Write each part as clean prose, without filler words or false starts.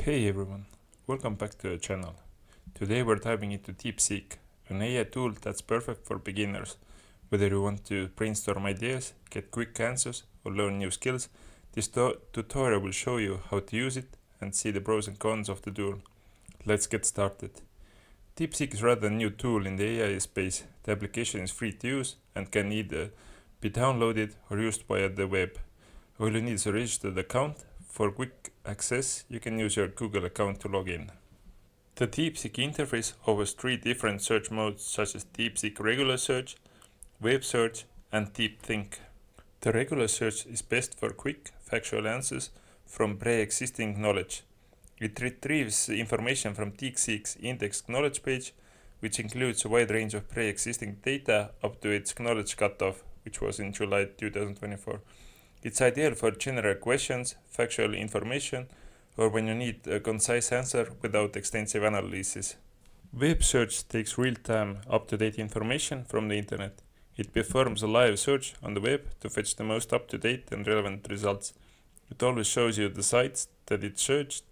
Hey everyone, welcome back to the channel. Today we're diving into DeepSeek, an AI tool that's perfect for beginners. Whether you want to brainstorm ideas, get quick answers, or learn new skills, this tutorial will show you how to use it and see the pros and cons of the tool. Let's get started. DeepSeek is rather a new tool in the AI space. The application is free to use and can either be downloaded or used via the web. All you need is a registered account. For quick access, you can use your Google account to log in. The DeepSeek interface offers 3 different search modes such as DeepSeek regular search, web search, and Deepthink. The regular search is best for quick, factual answers from pre-existing knowledge. It retrieves information from DeepSeek's indexed knowledge page, which includes a wide range of pre-existing data up to its knowledge cutoff, which was in July 2024. It's ideal for general questions, factual information, or when you need a concise answer without extensive analysis. Web search takes real-time, up-to-date information from the internet. It performs a live search on the web to fetch the most up-to-date and relevant results. It always shows you the sites that it searched,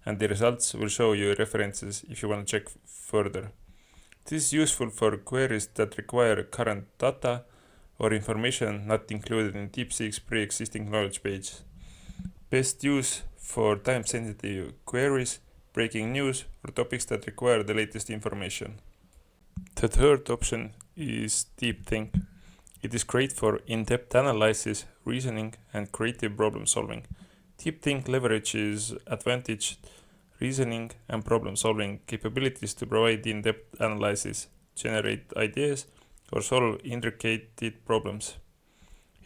and the results will show you references if you want to check further. This is useful for queries that require current data or information not included in DeepSeek's pre-existing knowledge page. Best use for time-sensitive queries, breaking news, or topics that require the latest information. The third option is Deepthink. It is great for in-depth analysis, reasoning, and creative problem solving. Deepthink leverages advanced reasoning and problem solving capabilities to provide in-depth analysis, generate ideas, or solve intricate problems.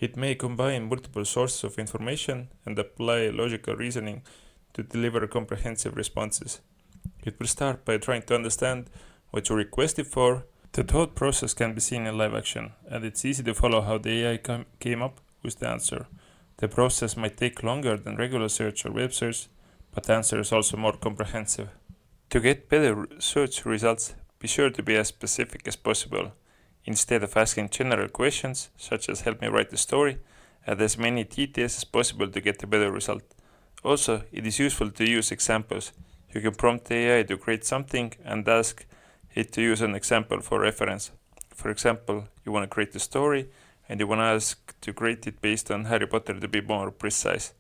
It may combine multiple sources of information and apply logical reasoning to deliver comprehensive responses. It will start by trying to understand what you requested for. The thought process can be seen in live action, and it's easy to follow how the AI came up with the answer. The process might take longer than regular search or web search, but the answer is also more comprehensive. To get better search results, be sure to be as specific as possible. Instead of asking general questions, such as help me write a story, add as many details as possible to get a better result. Also, it is useful to use examples. You can prompt the AI to create something and ask it to use an example for reference. For example, you want to create a story and you want to ask to create it based on Harry Potter to be more precise.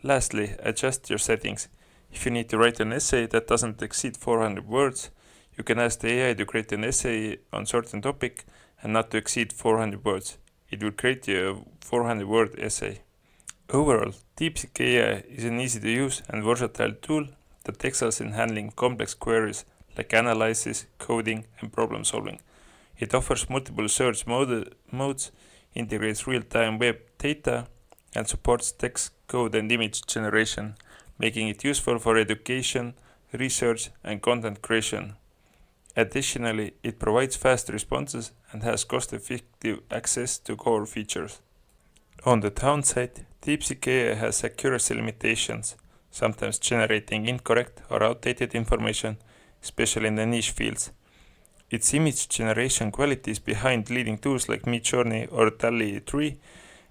Lastly, adjust your settings. If you need to write an essay that doesn't exceed 400 words, you can ask the AI to create an essay on a certain topic and not to exceed 400 words. It will create you a 400-word essay. Overall, DeepSeek AI is an easy-to-use and versatile tool that excels in handling complex queries like analysis, coding, and problem solving. It offers multiple search modes, integrates real-time web data, and supports text, code, and image generation, making it useful for education, research, and content creation. Additionally, it provides fast responses and has cost-effective access to core features. On the downside, DeepSeek AI has accuracy limitations, sometimes generating incorrect or outdated information, especially in the niche fields. Its image generation quality is behind leading tools like Midjourney or DALL-E 3,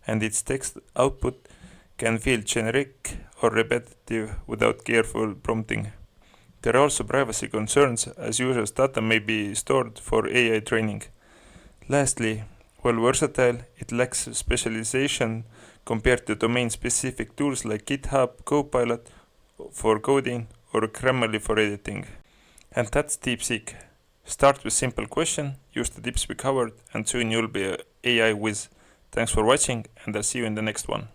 and its text output can feel generic or repetitive without careful prompting. There are also privacy concerns, as users' data may be stored for AI training. Lastly, while versatile, it lacks specialization compared to domain-specific tools like GitHub, Copilot for coding, or Grammarly for editing. And that's DeepSeek. Start with simple question, use the tips we covered, and soon you'll be an AI whiz. Thanks for watching, and I'll see you in the next one.